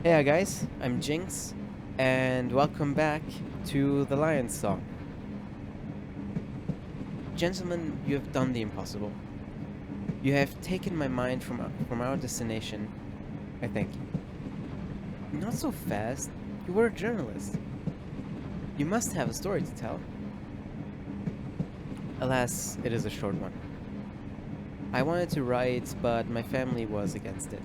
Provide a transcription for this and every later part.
Hey guys, I'm Jinx, and welcome back to the Lion's Song. Gentlemen, you have done the impossible. You have taken my mind from our destination. I thank you. Not so fast. You were a journalist. You must have a story to tell. Alas, it is a short one. I wanted to write, but my family was against it.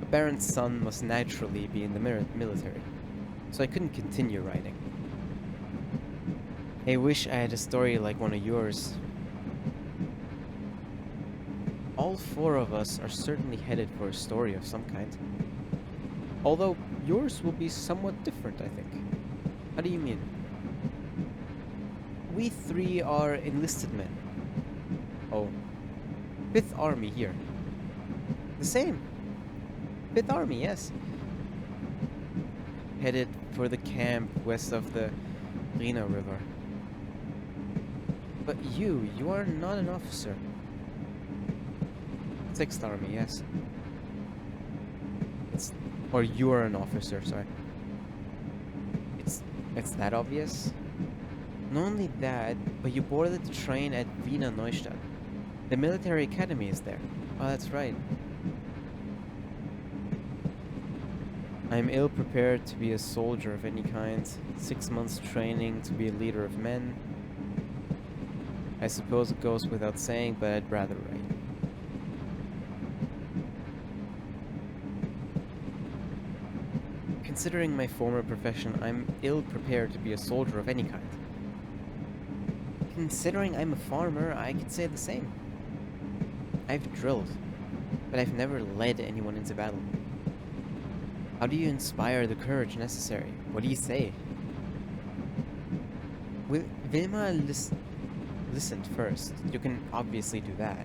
A baron's son must naturally be in the military, so I couldn't continue writing. I wish I had a story like one of yours. All four of us are certainly headed for a story of some kind. Although yours will be somewhat different, I think. How do you mean? We three are enlisted men. Oh, Fifth Army here. The same. Fifth Army, yes. Headed for the camp west of the Rhina River. But you are not an officer. Sixth Army, yes. Or you are an officer, sorry. It's that obvious? Not only that, but you boarded the train at Wiener Neustadt. The military academy is there. Oh, that's right. I'm ill prepared to be a soldier of any kind. 6 months training to be a leader of men. I suppose it goes without saying, but I'd rather write. Considering my former profession, I'm ill prepared to be a soldier of any kind. Considering I'm a farmer, I could say the same. I've drilled, but I've never led anyone into battle. How do you inspire the courage necessary? What do you say? Wilma listened first. You can obviously do that.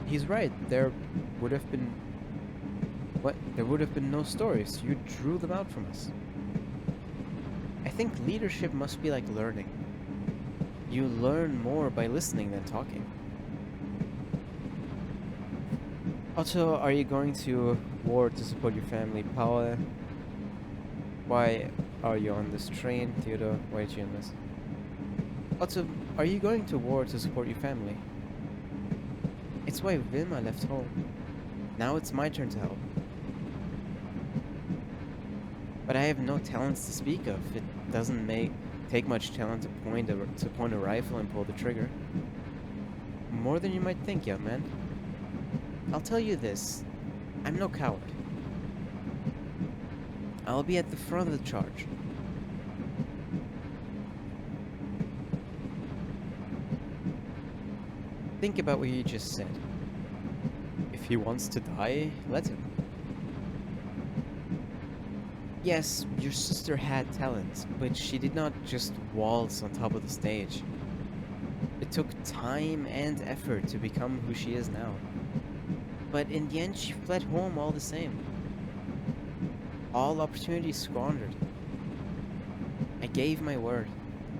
He's right. There would have been... What? There would have been no stories. You drew them out from us. I think leadership must be like learning. You learn more by listening than talking. Also, are you going to war to support your family, Paula? Why are you on this train, Theodore? Why did you in this? Also, are you going to war to support your family? It's why Wilma left home. Now it's my turn to help. But I have no talents to speak of. It doesn't take much talent to point a rifle and pull the trigger. More than you might think, young man. I'll tell you this. I'm no coward. I'll be at the front of the charge. Think about what you just said. If he wants to die, let him. Yes, your sister had talent, but she did not just waltz on top of the stage. It took time and effort to become who she is now. But in the end, she fled home all the same. All opportunities squandered. I gave my word.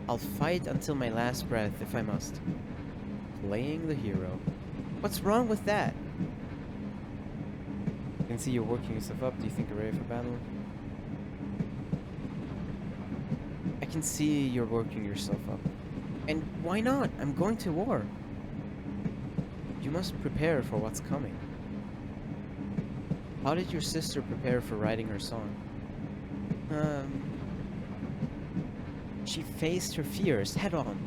I'll fight until my last breath if I must. Playing the hero. What's wrong with that? I can see you're working yourself up. Do you think you're ready for battle? I can see you're working yourself up. And why not? I'm going to war. You must prepare for what's coming. How did your sister prepare for writing her song? She faced her fears head on.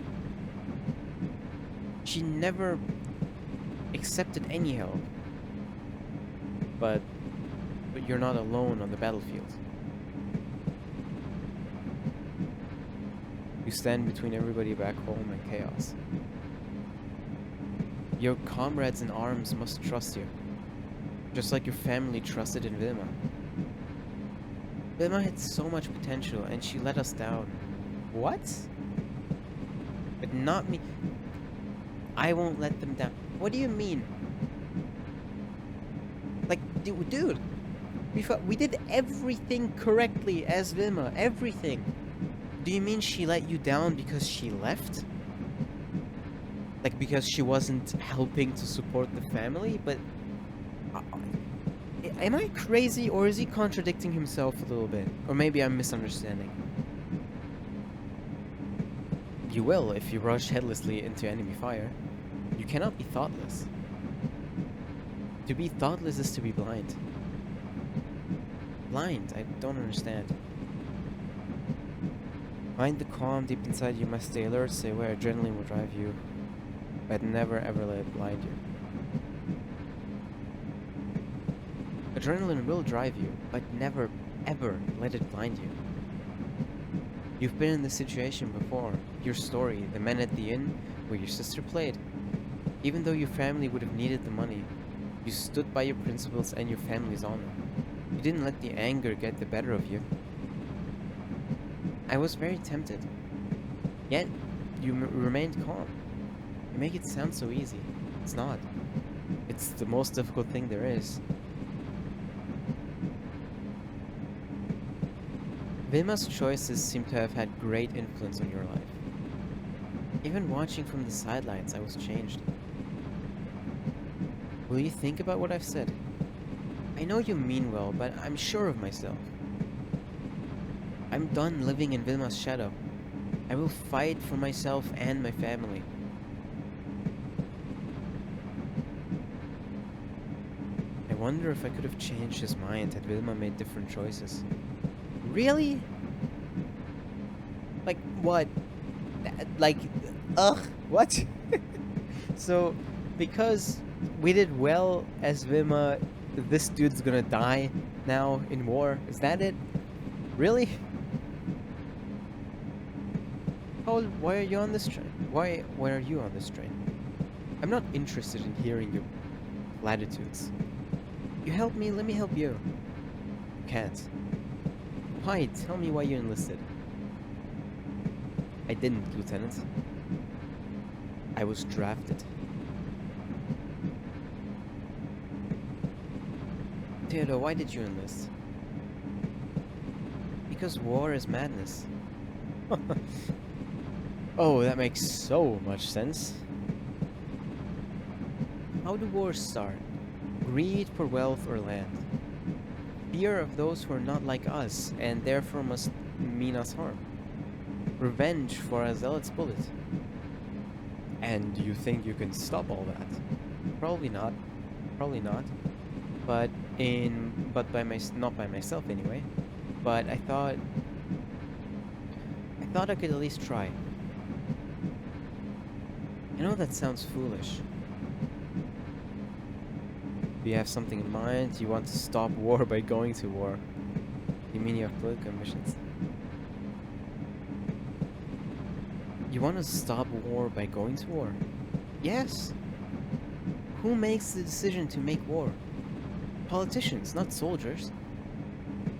She never accepted any help. But you're not alone on the battlefield. You stand between everybody back home and chaos. Your comrades in arms must trust you. Just like your family trusted in Wilma. Wilma had so much potential and she let us down. What? But not me. I won't let them down. What do you mean? Like, dude, we did everything correctly as Wilma. Everything. Do you mean she let you down because she left? Like, because she wasn't helping to support the family? But Am I crazy, or is he contradicting himself a little bit? Or maybe I'm misunderstanding. You will if you rush headlessly into enemy fire. You cannot be thoughtless. To be thoughtless is to be blind. Blind? I don't understand. Find the calm deep inside you must stay alert, stay aware, adrenaline will drive you, but never ever let it blind you. Adrenaline will drive you, but never ever let it blind you. You've been in this situation before. Your story, the men at the inn where your sister played. Even though your family would have needed the money, you stood by your principles and your family's honor. You didn't let the anger get the better of you. I was very tempted. Yet, you remained calm. You make it sound so easy. It's not. It's the most difficult thing there is. Vilma's choices seem to have had great influence on your life. Even watching from the sidelines, I was changed. Will you think about what I've said? I know you mean well, but I'm sure of myself. I'm done living in Vilma's shadow. I will fight for myself and my family. I wonder if I could have changed his mind had Vilma made different choices. Really? Like what? Like, ugh, what? So, because we did well as Vilma, this dude's gonna die now in war? Is that it? Really? Oh, why are you on this train? Why are you on this train? I'm not interested in hearing your platitudes. You help me, let me help you. You can't. Why? Tell me why you enlisted. I didn't, Lieutenant. I was drafted. Theodore, why did you enlist? Because war is madness. Oh, that makes so much sense. How do wars start? Greed for wealth or land. Fear of those who are not like us, and therefore must mean us harm. Revenge for a zealot's bullet. And you think you can stop all that? Probably not. Probably not. Not by myself anyway. But I thought I could at least try. I know that sounds foolish. Do you have something in mind? You want to stop war by going to war? You mean you have political ambitions? You want to stop war by going to war? Yes. Who makes the decision to make war? Politicians, not soldiers.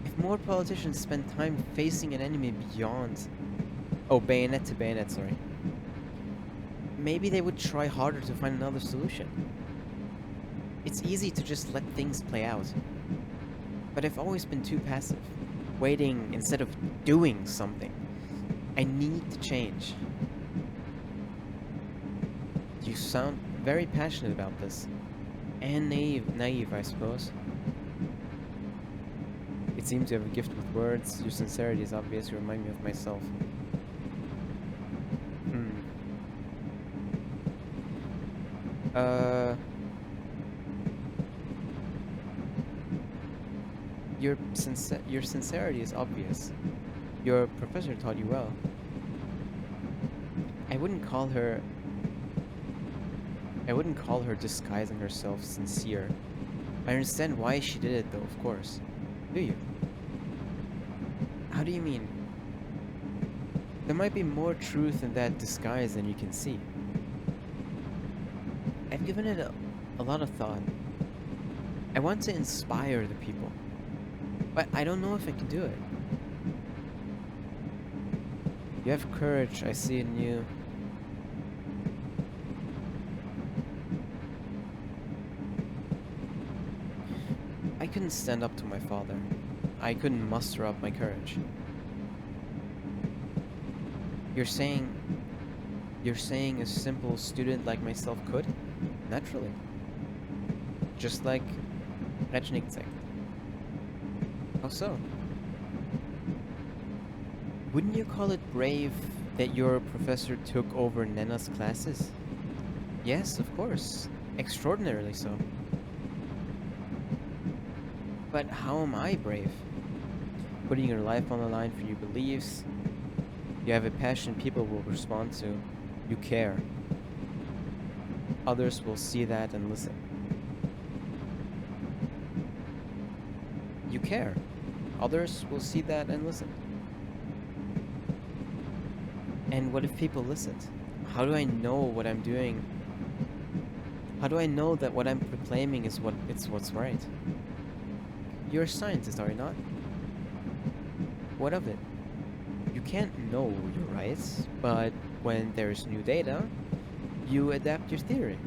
If more politicians spend time facing an enemy beyond... Oh, bayonet to bayonet, sorry. Maybe they would try harder to find another solution. It's easy to just let things play out. But I've always been too passive, waiting instead of doing something. I need to change. You sound very passionate about this. And naive, I suppose. It seems you have a gift with words. Your sincerity is obvious. You remind me of myself. Your sincerity is obvious. Your professor taught you well. I wouldn't call her disguising herself sincere. I understand why she did it though, of course. Do you? How do you mean? There might be more truth in that disguise than you can see. I've given it a lot of thought. I want to inspire the people. But I don't know if I can do it. You have courage, I see in you. I couldn't stand up to my father. I couldn't muster up my courage. You're saying a simple student like myself could? Naturally. Just like Rechnikzek. so? Wouldn't you call it brave that your professor took over Nena's classes? Yes, of course. Extraordinarily so. But how am I brave? Putting your life on the line for your beliefs. You have a passion people will respond to. You care. Others will see that and listen. You care. Others will see that and listen. And what if people listened? How do I know what I'm doing? How do I know that what I'm proclaiming is what's right? You're a scientist, are you not? What of it? You can't know you're right, but when there's new data, you adapt your theory.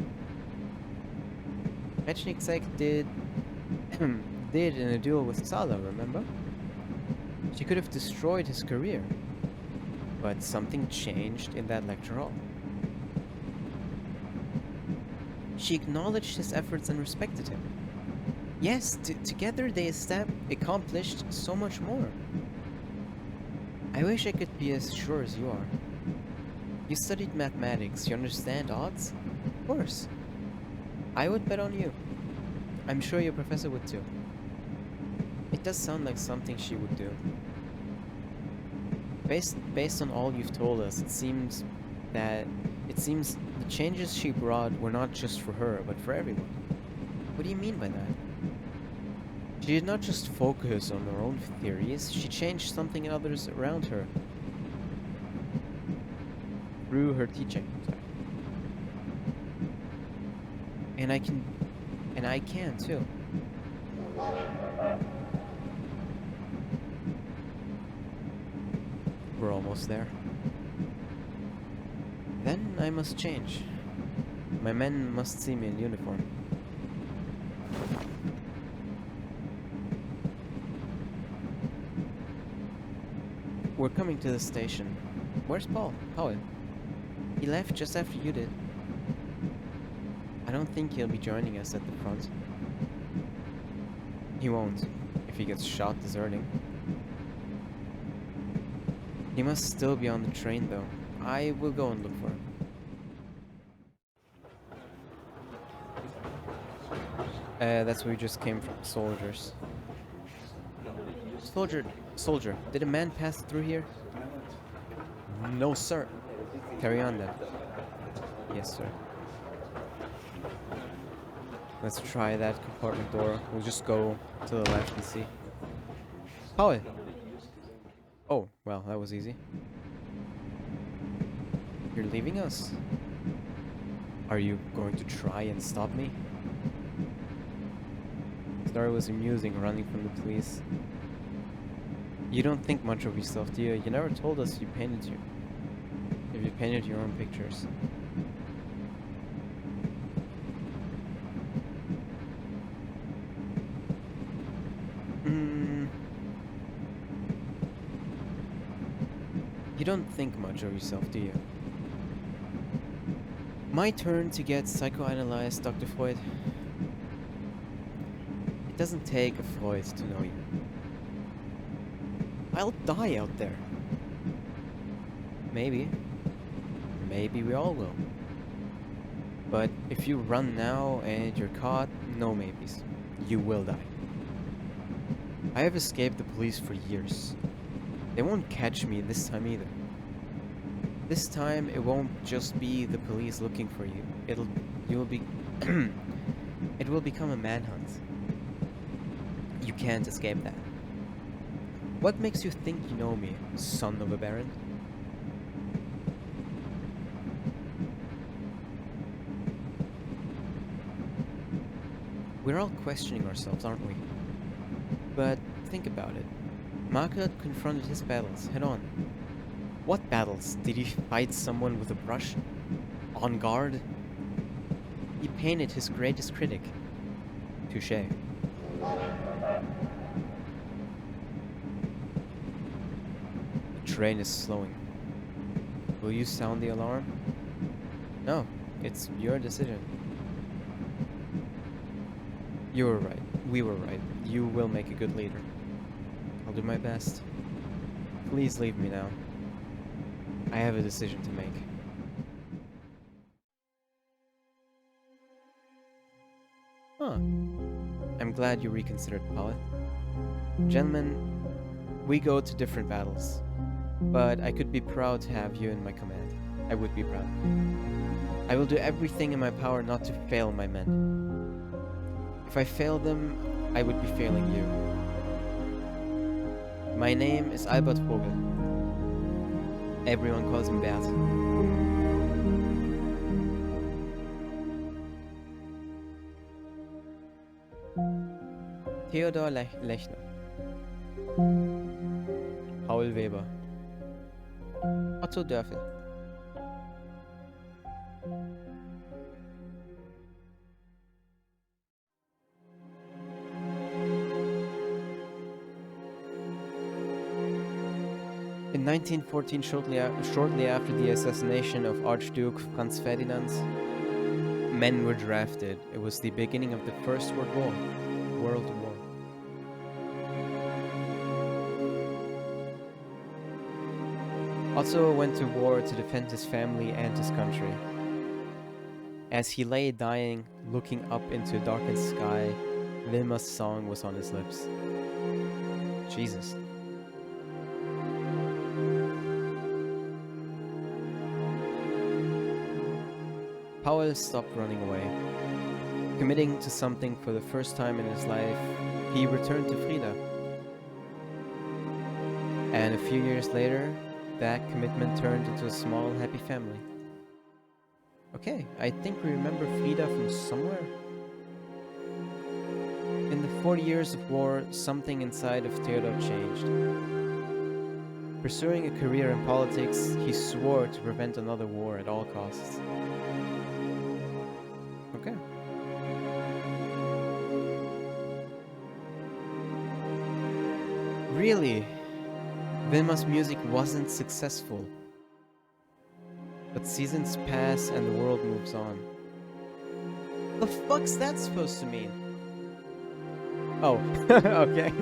Metchnikovic did in a duel with Sala, remember? She could have destroyed his career, but something changed in that lecture hall. She acknowledged his efforts and respected him. Yes, together they accomplished so much more. I wish I could be as sure as you are. You studied mathematics, you understand odds? Of course. I would bet on you. I'm sure your professor would too. It does sound like something she would do. Based on all you've told us, it seems the changes she brought were not just for her, but for everyone. What do you mean by that? She did not just focus on her own theories, she changed something in others around her. Through her teaching. Sorry. And I can too. We're almost there. Then I must change. My men must see me in uniform. We're coming to the station. Where's Paul? Paul? He left just after you did. I don't think he'll be joining us at the front. He won't, if he gets shot deserting. He must still be on the train though. I will go and look for him. That's where we just came from. Soldiers. Soldier, did a man pass through here? No, sir. Carry on then. Yes, sir. Let's try that compartment door. We'll just go to the left and see. Paul! Oh, well, that was easy. You're leaving us? Are you going to try and stop me? Star was amusing, running from the police. You don't think much of yourself, do you? You never told us you painted your own pictures. You don't think much of yourself, do you? My turn to get psychoanalyzed, Dr. Freud. It doesn't take a Freud to know you. I'll die out there. Maybe. Maybe we all will. But if you run now and you're caught, no maybes. You will die. I have escaped the police for years. They won't catch me this time either. This time it won't just be the police looking for you. It will become a manhunt. You can't escape that. What makes you think you know me, son of a baron? We're all questioning ourselves, aren't we? But think about it. Marquardt confronted his battles head on. What battles? Did he fight someone with a brush? On guard? He painted his greatest critic. Touché. The train is slowing. Will you sound the alarm? No, it's your decision. You were right. We were right. You will make a good leader. do my best. Please leave me now. I have a decision to make. Huh. I'm glad you reconsidered, Pollet. Gentlemen, we go to different battles, but I could be proud to have you in my command. I would be proud. I will do everything in my power not to fail my men. If I fail them, I would be failing you. My name is Albert Vogel. Everyone calls me Bert. Theodor Lechner. Paul Weber. Otto Dörfel. In 1914, shortly after the assassination of Archduke Franz Ferdinand, men were drafted. It was the beginning of the First World War. Otto went to war to defend his family and his country. As he lay dying, looking up into a darkened sky, Wilma's song was on his lips. Jesus. Paul stopped running away. Committing to something for the first time in his life, he returned to Frida. And a few years later, that commitment turned into a small, happy family. Okay, I think we remember Frida from somewhere. In the 40 years of war, something inside of Theodor changed. Pursuing a career in politics, he swore to prevent another war at all costs. Okay. Really? Wilma's music wasn't successful. But seasons pass and the world moves on. The fuck's that supposed to mean? Oh, okay.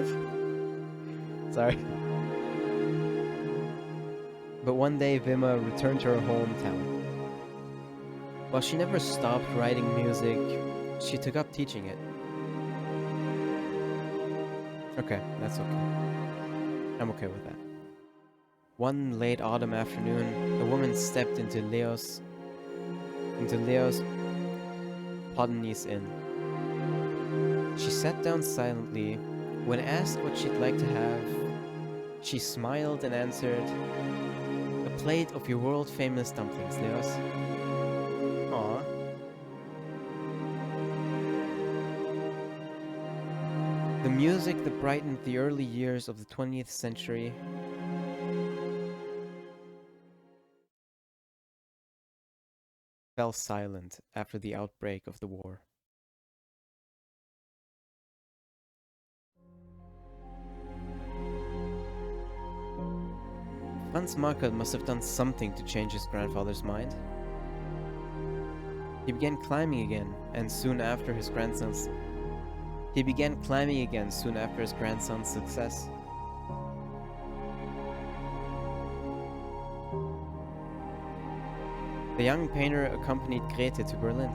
Sorry. But one day Wilma returned to her hometown. While she never stopped writing music, she took up teaching it. Okay, that's okay. I'm okay with that. One late autumn afternoon, a woman stepped into Leo's Podnice Inn. She sat down silently. When asked what she'd like to have, she smiled and answered, "A plate of your world-famous dumplings, Leos." Aww. The music that brightened the early years of the 20th century fell silent after the outbreak of the war. Franz Markert must have done something to change his grandfather's mind. He began climbing again soon after his grandson's success. The young painter accompanied Grete to Berlin.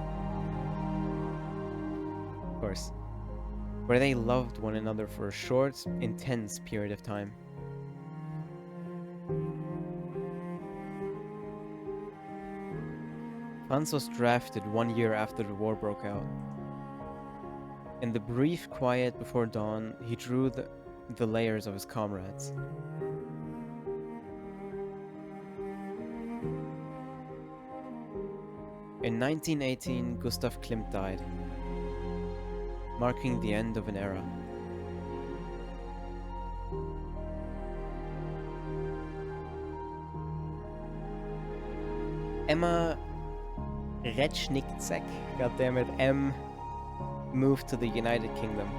Of course, where they loved one another for a short, intense period of time. Franz was drafted 1 year after the war broke out. In the brief quiet before dawn, he drew the layers of his comrades. In 1918, Gustav Klimt died, marking the end of an era. Emma Retschnitzek, goddammit, M, moved to the United Kingdom,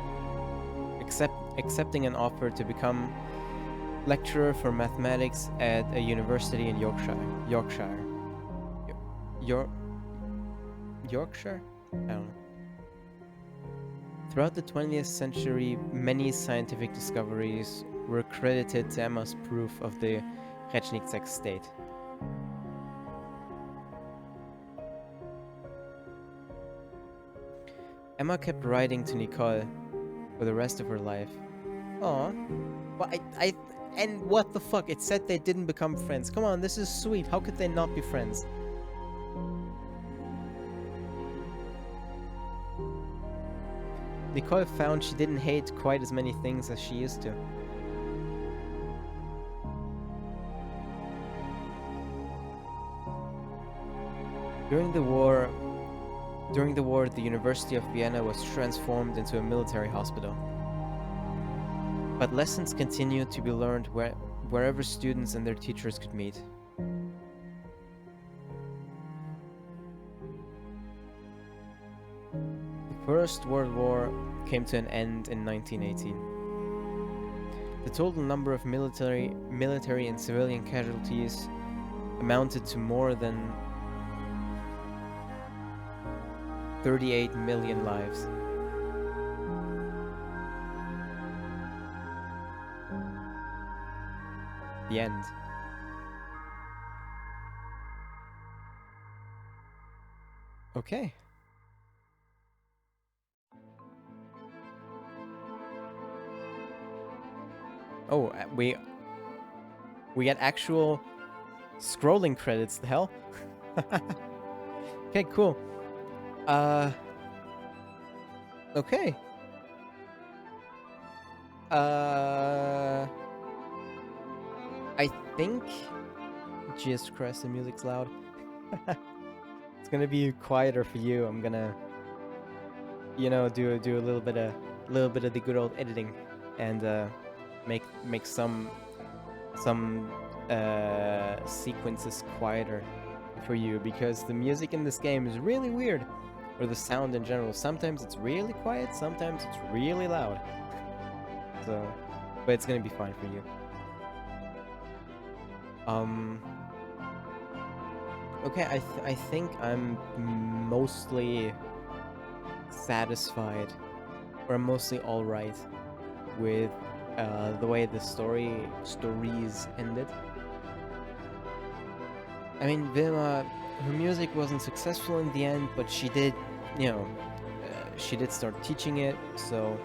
accepting an offer to become lecturer for mathematics at a university in Yorkshire? I don't know. Throughout the 20th century, many scientific discoveries were credited to Emma's proof of the Rechnitzek state. Emma kept writing to Nicole for the rest of her life. Aw. Well, and what the fuck? It said they didn't become friends. Come on, this is sweet. How could they not be friends? Nicole found she didn't hate quite as many things as she used to. During the war, the University of Vienna was transformed into a military hospital. But lessons continued to be learned wherever students and their teachers could meet. The First World War came to an end in 1918. The total number of military and civilian casualties amounted to more than 38 million lives. The end. Okay. Oh, we get actual scrolling credits. The hell? Okay, cool. Okay. I think... Jesus Christ, the music's loud. It's gonna be quieter for you. I'm gonna, you know, do a little bit of the good old editing, and make some sequences quieter for you, because the music in this game is really weird, or the sound in general. Sometimes it's really quiet, sometimes it's really loud. So, but it's gonna be fine for you. Okay, I think I'm mostly satisfied, or I'm mostly alright with the way the stories ended. I mean, Vilma, her music wasn't successful in the end, but she did, you know, she did start teaching it, so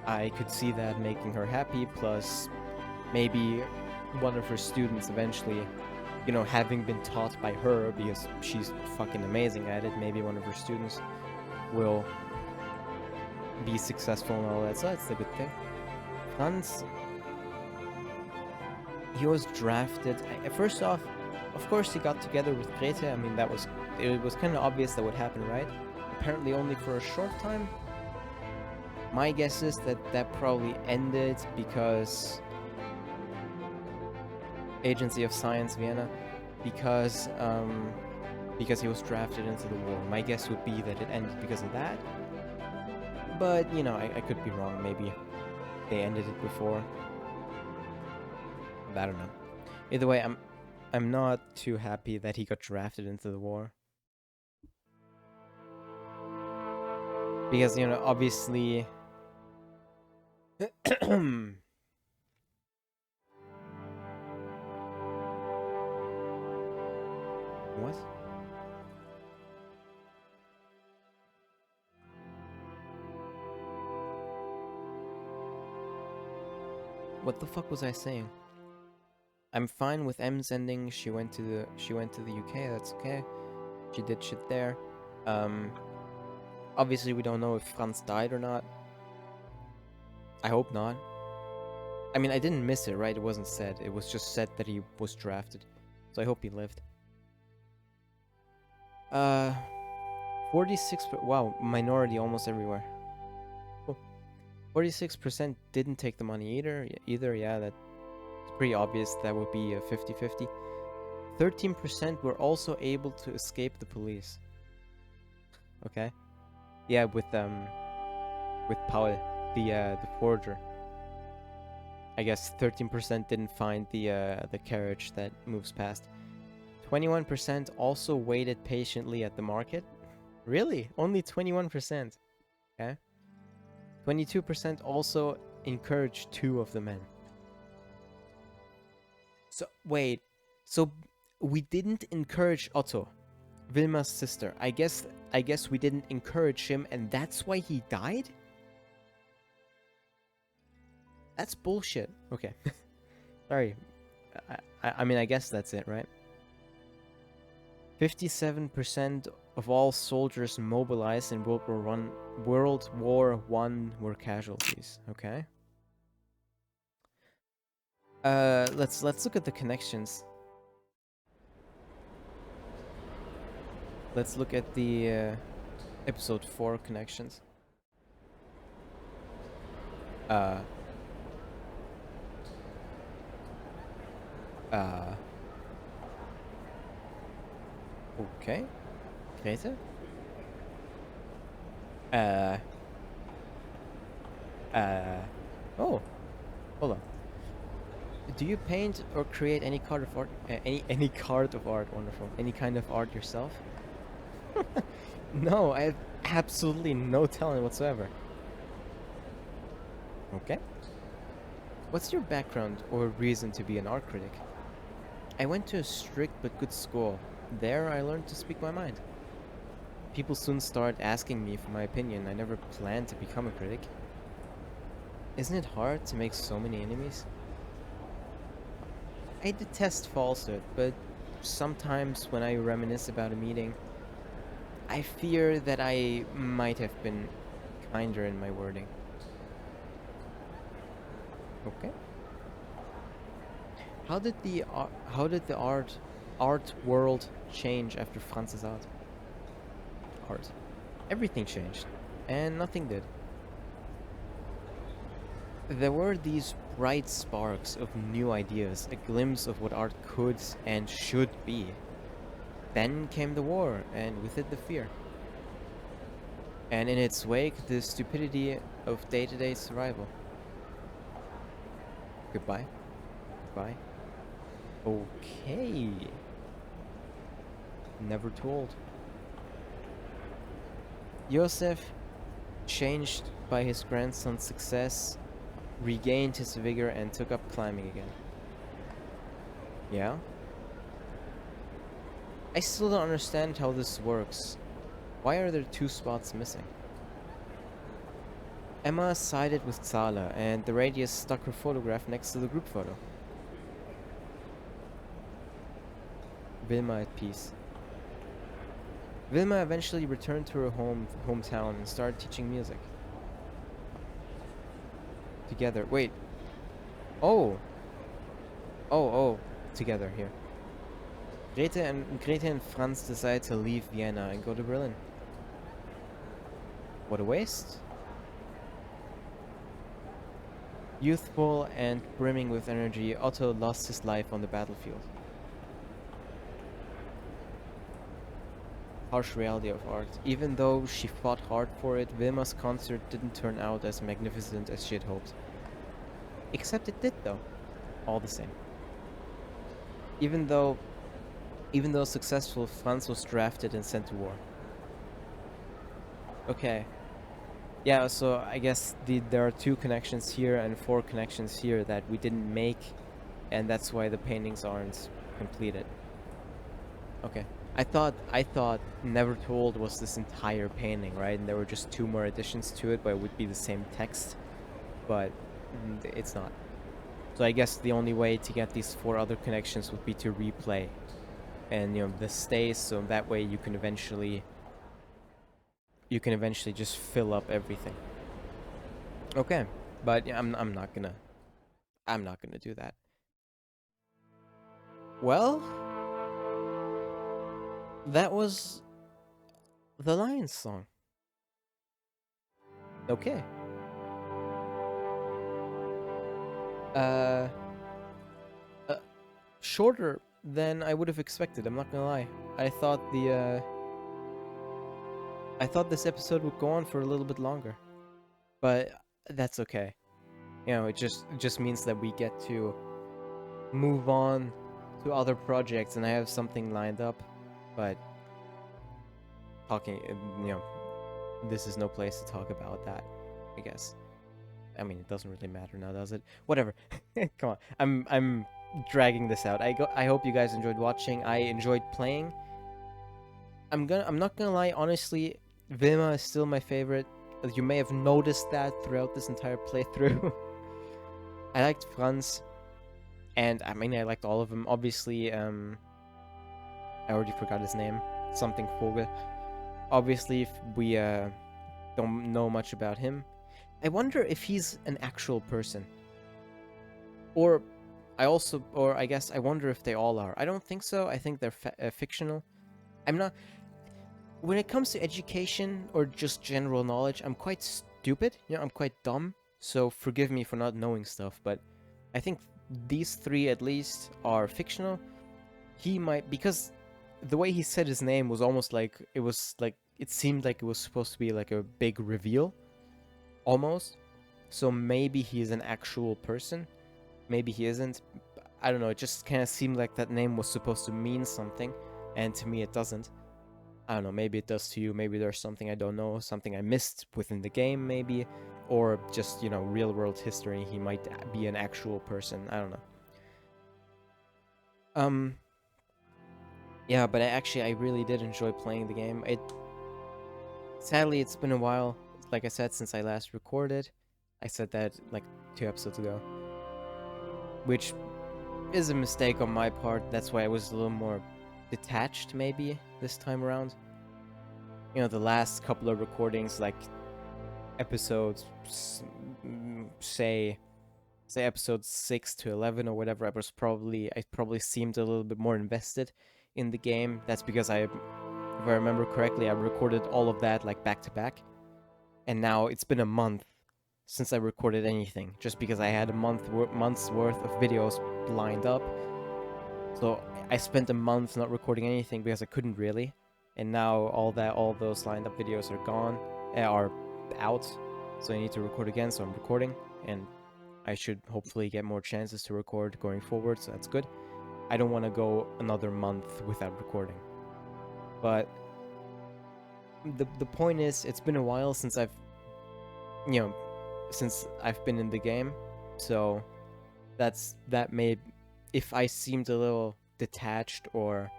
I could see that making her happy, plus maybe one of her students eventually, you know, having been taught by her, because she's fucking amazing at it, maybe one of her students will be successful and all that, so that's a good thing. Franz, he was drafted. First off, of course he got together with Grete. I mean, it was kind of obvious that would happen, right? Apparently only for a short time. My guess is that probably ended because Agency of Science Vienna, because he was drafted into the war. My guess would be that it ended because of that. But, you know, I could be wrong. Maybe they ended it before. I don't know. Either way, I'm not too happy that he got drafted into the war. Because, you know, obviously... What? What the fuck was I saying? I'm fine with M's ending. She went to the UK. That's okay. She did shit there. Obviously we don't know if Franz died or not. I hope not. I mean, I didn't miss it, right? It wasn't said. It was just said that he was drafted. So I hope he lived. 46... Wow, minority almost everywhere. Cool. 46% didn't take the money either. Yeah, that's pretty obvious. That would be a 50-50. 13% were also able to escape the police. Okay. Yeah, with Paul, the forger. I guess 13% didn't find the carriage that moves past. 21% also waited patiently at the market. Really? Only 21%. Okay. 22% also encourage two of the men. So wait, so we didn't encourage Otto, Vilma's sister. I guess we didn't encourage him, and that's why he died. That's bullshit. Okay, sorry. I mean, I guess that's it, right? 57% of all soldiers mobilized in World War One were casualties. Okay. Let's look at the connections. Let's look at the episode 4 connections. Uh. Okay. Grete? Oh, hold on. Do you paint or create any card of art? Any card of art? Wonderful. Any kind of art yourself? No, I have absolutely no talent whatsoever. Okay. What's your background or reason to be an art critic? I went to a strict but good school. There I learned to speak my mind. People soon started asking me for my opinion. I never planned to become a critic. Isn't it hard to make so many enemies? I detest falsehood, but sometimes when I reminisce about a meeting, I fear that I might have been kinder in my wording. Okay. How did the art world change after Franz's art? Everything changed, and nothing did. There were these bright sparks of new ideas, a glimpse of what art could and should be. Then came the war, and with it the fear. And in its wake, the stupidity of day-to-day survival. Goodbye. Goodbye. Okay. Never too old. Josef, changed by his grandson's success, regained his vigor and took up climbing again. Yeah? I still don't understand how this works. Why are there 2 spots missing? Emma sided with Zala, and the Radius stuck her photograph next to the group photo. Vilma at peace. Vilma eventually returned to her hometown and started teaching music. Together. Wait. Oh. Oh. Together, here. Grete and Franz decided to leave Vienna and go to Berlin. What a waste. Youthful and brimming with energy, Otto lost his life on the battlefield. Harsh reality of art. Even though she fought hard for it, Vilma's concert didn't turn out as magnificent as she had hoped. Except it did, though. All the same. Even though successful, Franz was drafted and sent to war. Okay. Yeah, so I guess there are 2 connections here and 4 connections here that we didn't make, and that's why the paintings aren't completed. Okay. I thought Never Told was this entire painting, right? And there were just 2 more additions to it, but it would be the same text. But it's not. So I guess the only way to get these 4 other connections would be to replay. And this stays, so that way you can eventually just fill up everything. Okay. But yeah, I'm not gonna do that. Well, that was the Lions song. Okay. Shorter than I would have expected, I'm not gonna lie. I thought this episode would go on for a little bit longer. But that's okay. It just means that we get to move on to other projects, and I have something lined up, but this is no place to talk about that, I guess. I mean, it doesn't really matter now, does it? Whatever. Come on. I'm dragging this out. I hope you guys enjoyed watching. I enjoyed playing. I'm not gonna lie, honestly, Vima is still my favorite. You may have noticed that throughout this entire playthrough. I liked Franz, and I mean I liked all of them. Obviously, I already forgot his name. Something Vogel. Obviously, if we don't know much about him, I wonder if he's an actual person. Or I guess I wonder if they all are. I don't think so. I think they're fictional. I'm not. When it comes to education or just general knowledge, I'm quite stupid. You know, I'm quite dumb. So forgive me for not knowing stuff. But I think these three at least are fictional. He might, because the way he said his name was almost like it seemed like it was supposed to be like a big reveal, almost. So maybe he is an actual person. Maybe he isn't. I don't know. It just kind of seemed like that name was supposed to mean something, and to me it doesn't. I don't know. Maybe it does to you. Maybe there's something I don't know, something I missed within the game, maybe, or just real world history. He might be an actual person. I don't know. Yeah, but I really did enjoy playing the game. Sadly, it's been a while, like I said, since I last recorded. I said that like 2 episodes ago, which is a mistake on my part. That's why I was a little more detached maybe this time around. The last couple of recordings, like episodes, say episodes 6 to 11 or whatever, I probably seemed a little bit more invested in the game. That's because if I remember correctly, I recorded all of that like back to back, and now it's been a month since I recorded anything, just because I had a month's worth of videos lined up. So I spent a month not recording anything because I couldn't really, and now all those lined up videos are gone, are out. So I need to record again. So I'm recording, and I should hopefully get more chances to record going forward. So that's good. I don't want to go another month without recording. But the point is, it's been a while since I've been in the game, so that may, if I seemed a little detached or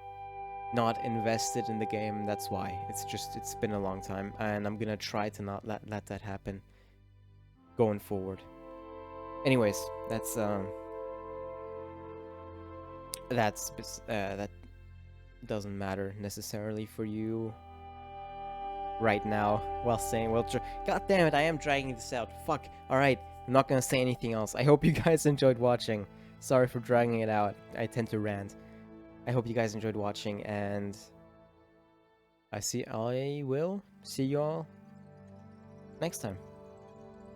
not invested in the game, that's why. It's been a long time, and I'm gonna try to not let that happen going forward. Anyways, that doesn't matter necessarily for you right now. God damn it, I am dragging this out. Fuck. Alright, I'm not gonna say anything else. I hope you guys enjoyed watching. Sorry for dragging it out. I tend to rant. I hope you guys enjoyed watching, and I will see you all next time.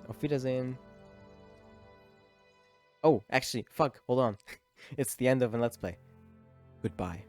Auf Wiedersehen. Oh, actually, fuck, hold on. It's the end of a Let's Play. Goodbye.